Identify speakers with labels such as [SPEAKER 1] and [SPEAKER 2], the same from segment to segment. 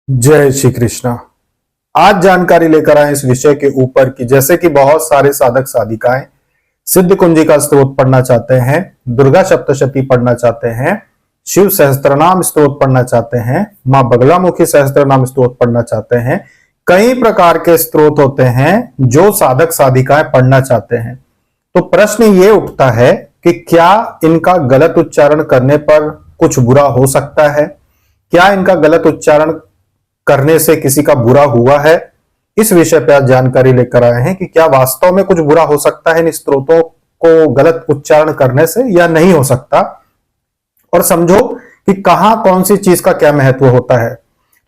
[SPEAKER 1] जय श्री कृष्णा। आज जानकारी लेकर आए इस विषय के ऊपर कि जैसे कि बहुत सारे साधक साधिकाएं सिद्ध कुंजी का स्तोत्र पढ़ना चाहते हैं, दुर्गा सप्तशती पढ़ना चाहते हैं, शिव सहस्त्रनाम स्तोत्र पढ़ना चाहते हैं, मां बगलामुखी सहस्त्रनाम स्तोत्र पढ़ना चाहते हैं। कई प्रकार के स्तोत्र होते हैं जो साधक साधिकाएं पढ़ना चाहते हैं। तो प्रश्न ये उठता है कि क्या इनका गलत उच्चारण करने पर कुछ बुरा हो सकता है? क्या इनका गलत उच्चारण करने से किसी का बुरा हुआ है? इस विषय पर आज जानकारी लेकर आए हैं कि क्या वास्तव में कुछ बुरा हो सकता है इन स्त्रोतों को गलत उच्चारण करने से या नहीं हो सकता, और समझो कि कहां कौन सी चीज का क्या महत्व होता है।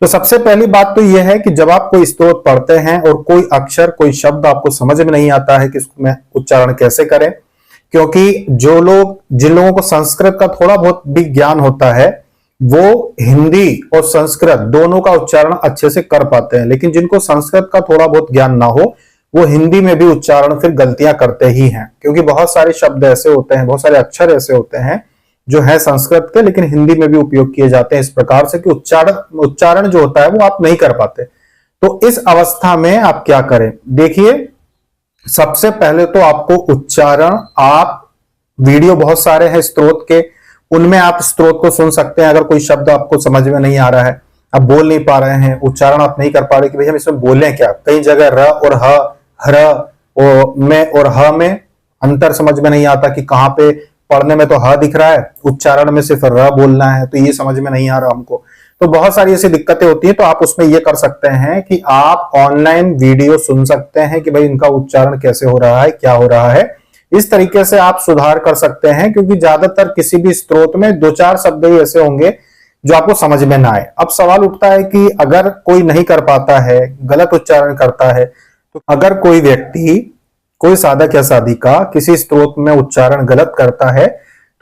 [SPEAKER 1] तो सबसे पहली बात तो यह है कि जब आप कोई स्तोत्र पढ़ते हैं और कोई अक्षर कोई शब्द आपको समझ में नहीं आता है कि इसमें उच्चारण कैसे करें, क्योंकि जिन लोगों को संस्कृत का थोड़ा बहुत भी ज्ञान होता है वो हिंदी और संस्कृत दोनों का उच्चारण अच्छे से कर पाते हैं, लेकिन जिनको संस्कृत का थोड़ा बहुत ज्ञान ना हो वो हिंदी में भी उच्चारण फिर गलतियां करते ही हैं, क्योंकि बहुत सारे शब्द ऐसे होते हैं, बहुत सारे अक्षर ऐसे होते हैं जो है संस्कृत के लेकिन हिंदी में भी उपयोग किए जाते हैं इस प्रकार से कि उच्चारण जो होता है वो आप नहीं कर पाते। तो इस अवस्था में आप क्या करें? देखिए, सबसे पहले तो आपको उच्चारण, आप वीडियो बहुत सारे हैं स्त्रोत के, उनमें आप स्त्रोत को सुन सकते हैं। अगर कोई शब्द आपको समझ में नहीं आ रहा है, आप बोल नहीं पा रहे हैं, उच्चारण आप नहीं कर पा रहे कि भाई हम इसमें बोलें क्या, कई जगह र और ह, हर में और ह में अंतर समझ में नहीं आता कि कहां पे पढ़ने में तो ह दिख रहा है, उच्चारण में सिर्फ र बोलना है, तो ये समझ में नहीं आ रहा हमको। तो बहुत सारी ऐसी दिक्कतें होती है। तो आप उसमें ये कर सकते हैं कि आप ऑनलाइन वीडियो सुन सकते हैं कि भाई इनका उच्चारण कैसे हो रहा है, क्या हो रहा है। इस तरीके से आप सुधार कर सकते हैं, क्योंकि ज्यादातर किसी भी स्त्रोत में दो चार शब्द ही ऐसे होंगे जो आपको समझ में ना आए। अब सवाल उठता है कि अगर कोई नहीं कर पाता है, गलत उच्चारण करता है, तो अगर कोई व्यक्ति, कोई साधक या साधिका किसी स्त्रोत में उच्चारण गलत करता है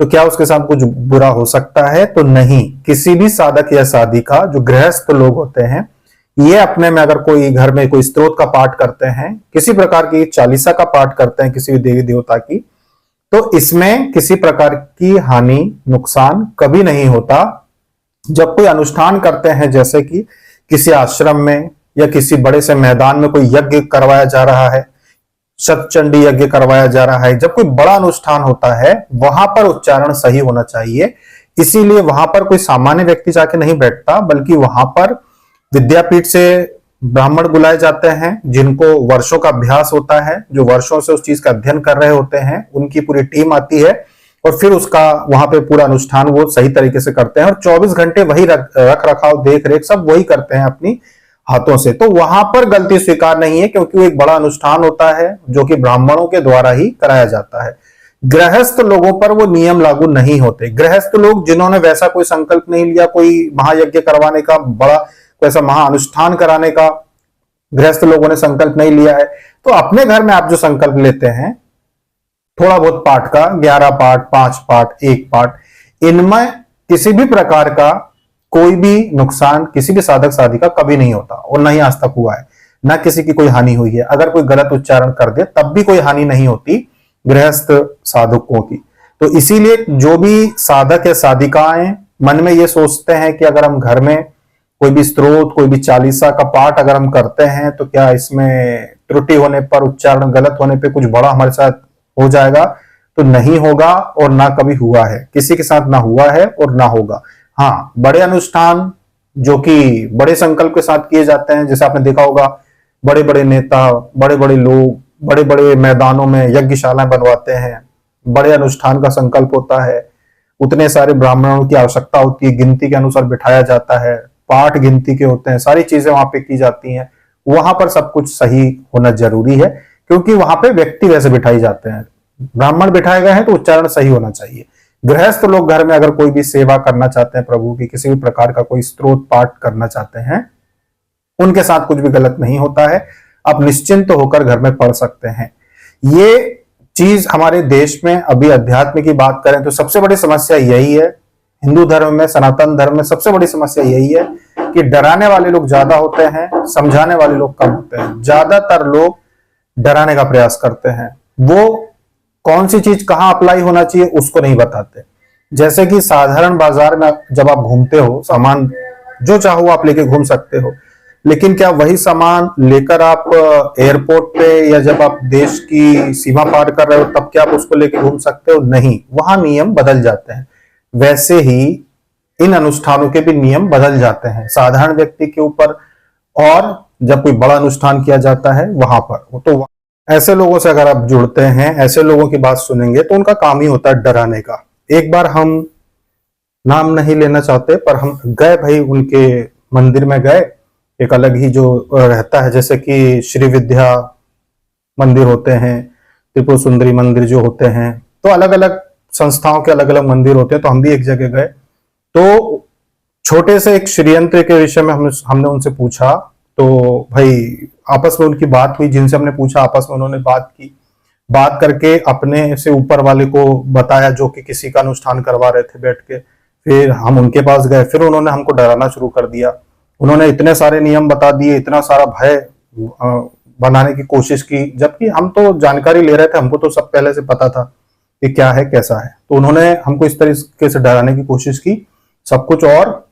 [SPEAKER 1] तो क्या उसके साथ कुछ बुरा हो सकता है? तो नहीं। किसी भी साधक या साधिका जो गृहस्थ लोग होते हैं, ये अपने में अगर कोई घर में कोई स्तोत्र का पाठ करते हैं, किसी प्रकार की चालीसा का पाठ करते हैं किसी भी देवी देवता की, तो इसमें किसी प्रकार की हानि नुकसान कभी नहीं होता। जब कोई अनुष्ठान करते हैं, जैसे कि किसी आश्रम में या किसी बड़े से मैदान में कोई यज्ञ करवाया जा रहा है, शतचंडी यज्ञ करवाया जा रहा है, जब कोई बड़ा अनुष्ठान होता है वहां पर उच्चारण सही होना चाहिए। इसीलिए वहां पर कोई सामान्य व्यक्ति जाके नहीं बैठता, बल्कि वहां पर विद्यापीठ से ब्राह्मण बुलाए जाते हैं जिनको वर्षों का अभ्यास होता है, जो वर्षों से उस चीज का अध्ययन कर रहे होते हैं, उनकी पूरी टीम आती है और फिर उसका वहां पे पूरा अनुष्ठान वो सही तरीके से करते हैं और 24 घंटे वही रख रखाव देख रेख सब वही करते हैं अपनी हाथों से। तो वहां पर गलती स्वीकार नहीं है, क्योंकि वो एक बड़ा अनुष्ठान होता है जो कि ब्राह्मणों के द्वारा ही कराया जाता है। गृहस्थ लोगों पर वो नियम लागू नहीं होते। गृहस्थ लोग जिन्होंने वैसा कोई संकल्प नहीं लिया, कोई महायज्ञ करवाने का, बड़ा ऐसा महाअनुष्ठान कराने का गृहस्थ लोगों ने संकल्प नहीं लिया है, तो अपने घर में आप जो संकल्प लेते हैं थोड़ा बहुत पाठ का, 11 पाठ, 5 पाठ, 1 पाठ, इनमें किसी भी प्रकार का कोई भी नुकसान किसी भी साधक साधिका कभी नहीं होता और ना ही आज तक हुआ है, ना किसी की कोई हानि हुई है। अगर कोई गलत उच्चारण कर दे तब भी कोई हानि नहीं होती गृहस्थ साधकों की। तो इसीलिए जो भी साधक या साधिकाएं मन में ये सोचते हैं कि अगर हम घर में कोई भी स्तोत्र, कोई भी चालीसा का पाठ अगर हम करते हैं तो क्या इसमें त्रुटि होने पर, उच्चारण गलत होने पे कुछ बड़ा हमारे साथ हो जाएगा, तो नहीं होगा और ना कभी हुआ है, किसी के साथ ना हुआ है और ना होगा। हाँ, बड़े अनुष्ठान जो कि बड़े संकल्प के साथ किए जाते हैं, जैसे आपने देखा होगा बड़े बड़े नेता, बड़े बड़े लोग बड़े बड़े मैदानों में यज्ञशालाएं बनवाते हैं, बड़े अनुष्ठान का संकल्प होता है, उतने सारे ब्राह्मणों की आवश्यकता होती है, गिनती के अनुसार बिठाया जाता है, पाठ गिनती के होते हैं, सारी चीजें वहां पे की जाती हैं। वहां पर सब कुछ सही होना जरूरी है, क्योंकि वहां पे व्यक्ति वैसे बिठाए जाते हैं। ब्राह्मण बिठाए गए हैं तो उच्चारण सही होना चाहिए। गृहस्थ लोग घर में अगर कोई भी सेवा करना चाहते हैं, प्रभु की किसी भी प्रकार का कोई स्तोत्र पाठ करना चाहते हैं, उनके साथ कुछ भी गलत नहीं होता है। आप निश्चिंत होकर घर में पढ़ सकते हैं। ये चीज हमारे देश में अभी अध्यात्म की बात करें तो सबसे बड़ी समस्या यही है। हिंदू धर्म में, सनातन धर्म में सबसे बड़ी समस्या यही है कि डराने वाले लोग ज्यादा होते हैं, समझाने वाले लोग कम होते हैं। ज्यादातर लोग डराने का प्रयास करते हैं, वो कौन सी चीज कहां अप्लाई होना चाहिए उसको नहीं बताते। जैसे कि साधारण बाजार में जब आप घूमते हो, सामान जो चाहो आप लेके घूम सकते हो। लेकिन क्या वही सामान लेकर आप एयरपोर्ट पे या जब आप देश की सीमा पार कर रहे हो तब क्या आप उसको लेके घूम सकते हो? नहीं, वहां नियम बदल जाते हैं। वैसे ही इन अनुष्ठानों के भी नियम बदल जाते हैं साधारण व्यक्ति के ऊपर, और जब कोई बड़ा अनुष्ठान किया जाता है वहां पर। तो ऐसे लोगों से अगर आप जुड़ते हैं, ऐसे लोगों की बात सुनेंगे तो उनका काम ही होता है डराने का। एक बार हम नाम नहीं लेना चाहते पर हम गए भाई, उनके मंदिर में गए। एक अलग ही जो रहता है, जैसे कि श्री विद्या मंदिर होते हैं, त्रिपुर सुंदरी मंदिर जो होते हैं, तो अलग अलग संस्थाओं के अलग अलग मंदिर होते हैं। तो हम भी एक जगह गए, तो छोटे से एक षड्यंत्र के विषय में हमने उनसे पूछा। तो भाई आपस में उनकी बात हुई, जिनसे हमने पूछा आपस में उन्होंने बात की, बात करके अपने से ऊपर वाले को बताया जो कि किसी का अनुष्ठान करवा रहे थे बैठ के। फिर हम उनके पास गए, फिर उन्होंने हमको डराना शुरू कर दिया। उन्होंने इतने सारे नियम बता दिए, इतना सारा भय बनाने की कोशिश की, जबकि हम तो जानकारी ले रहे थे, हमको तो सब पहले से पता था कि क्या है कैसा है। तो उन्होंने हमको इस तरीके से डराने की कोशिश की सब कुछ, और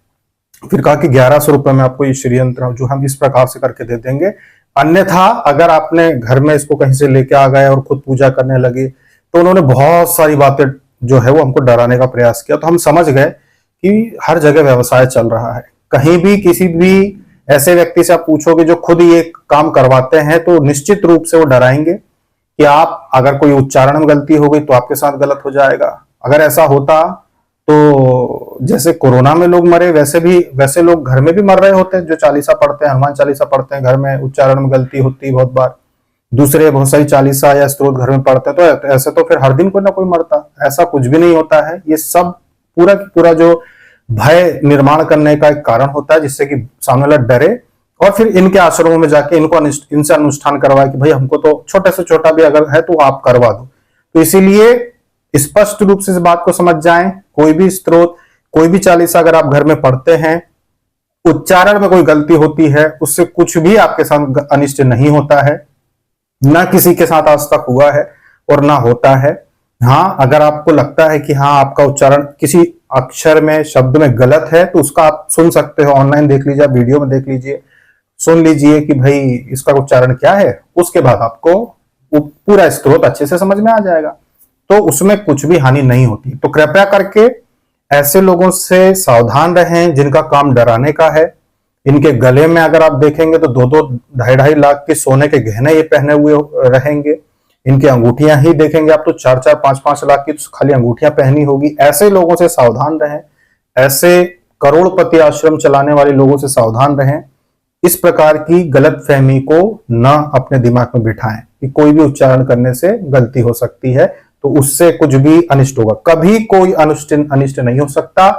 [SPEAKER 1] फिर कहा कि 1100 रुपए में आपको ये षड्यंत्र जो हम इस प्रकार से करके दे देंगे, अन्यथा अगर आपने घर में इसको कहीं से लेके आ गए और खुद पूजा करने लगे। तो उन्होंने बहुत सारी बातें जो है वो हमको डराने का प्रयास किया। तो हम समझ गए कि हर जगह व्यवसाय चल रहा है। कहीं भी किसी भी ऐसे व्यक्ति से आप पूछोगे जो खुद ये काम करवाते हैं, तो निश्चित रूप से वो डराएंगे कि आप अगर कोई उच्चारण में गलती हो गई तो आपके साथ गलत हो जाएगा। अगर ऐसा होता तो जैसे कोरोना में लोग मरे, वैसे लोग घर में भी मर रहे होते हैं। जो चालीसा पढ़ते हैं, हनुमान चालीसा पढ़ते हैं, घर में उच्चारण में गलती होती है बहुत बार, दूसरे बहुत सारी चालीसा या स्तोत्र घर में पढ़ते हैं, तो ऐसे तो फिर हर दिन कोई ना कोई मरता। ऐसा कुछ भी नहीं होता है। ये सब पूरा की पूरा जो भय निर्माण करने का एक कारण होता है, जिससे कि सामने वाला डरे और फिर इनके आश्रमों में जाके इनसे अनुष्ठान करवाए कि भाई हमको तो छोटे से छोटा भी अगर है तो आप करवा दो। तो इसीलिए स्पष्ट रूप से इस बात को समझ जाएं, कोई भी स्तोत्र, कोई भी चालीसा अगर आप घर में पढ़ते हैं, उच्चारण में कोई गलती होती है, उससे कुछ भी आपके साथ अनिष्ट नहीं होता है, ना किसी के साथ आज तक हुआ है और ना होता है। हाँ, अगर आपको लगता है कि हाँ आपका उच्चारण किसी अक्षर में, शब्द में गलत है, तो उसका आप सुन सकते हो, ऑनलाइन देख लीजिए, वीडियो में देख लीजिए, सुन लीजिए कि भाई इसका उच्चारण क्या है। उसके बाद आपको वो पूरा स्त्रोत अच्छे से समझ में आ जाएगा, तो उसमें कुछ भी हानि नहीं होती। तो कृपया करके ऐसे लोगों से सावधान रहें जिनका काम डराने का है। इनके गले में अगर आप देखेंगे तो 2-2, 2.5 लाख के सोने के गहने ये पहने हुए रहेंगे। इनकी अंगूठियां ही देखेंगे आप तो 4-4, 5-5 लाख की खाली अंगूठियां पहनी होगी। ऐसे लोगों से सावधान रहें, ऐसे करोड़पति आश्रम चलाने वाले लोगों से सावधान रहें। इस प्रकार की गलतफहमी को न अपने दिमाग में बिठाएं कि कोई भी उच्चारण करने से गलती हो सकती है तो उससे कुछ भी अनिष्ट होगा। कभी कोई अनिष्ट नहीं हो सकता।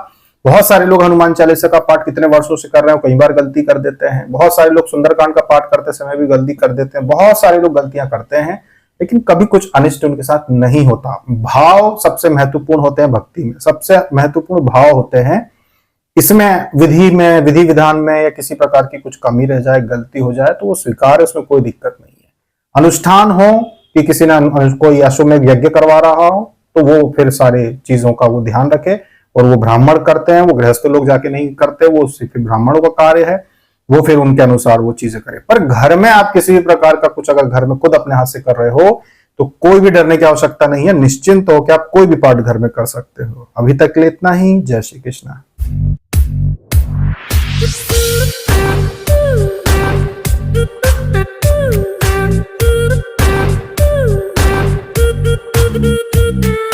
[SPEAKER 1] बहुत सारे लोग हनुमान चालीसा का पाठ कितने वर्षों से कर रहे हैं, कई बार गलती कर देते हैं। बहुत सारे लोग सुंदरकांड का पाठ करते समय भी गलती कर देते हैं। बहुत सारे लोग गलतियां करते हैं, लेकिन कभी कुछ अनिष्ट उनके साथ नहीं होता। भाव सबसे महत्वपूर्ण होते हैं, भक्ति में सबसे महत्वपूर्ण भाव होते हैं। इसमें विधि विधान में या किसी प्रकार की कुछ कमी रह जाए, गलती हो जाए तो वो स्वीकार है, उसमें कोई दिक्कत नहीं है। अनुष्ठान हो कि किसी ने कोई अश्वमेध यज्ञ करवा रहा हो, तो वो फिर सारे चीजों का वो ध्यान रखे। और वो ब्राह्मण करते हैं, वो गृहस्थ लोग जाके नहीं करते, वो सिर्फ ब्राह्मणों का कार्य है, वो फिर उनके अनुसार वो चीजें करें। पर घर में आप किसी भी प्रकार का कुछ अगर घर में खुद अपने हाथ से कर रहे हो तो कोई भी डरने की आवश्यकता नहीं है। निश्चिंत हो कि आप कोई भी पाठ घर में कर सकते हो। अभी तक के लिए इतना ही। जय श्री कृष्णा।
[SPEAKER 2] Thank you.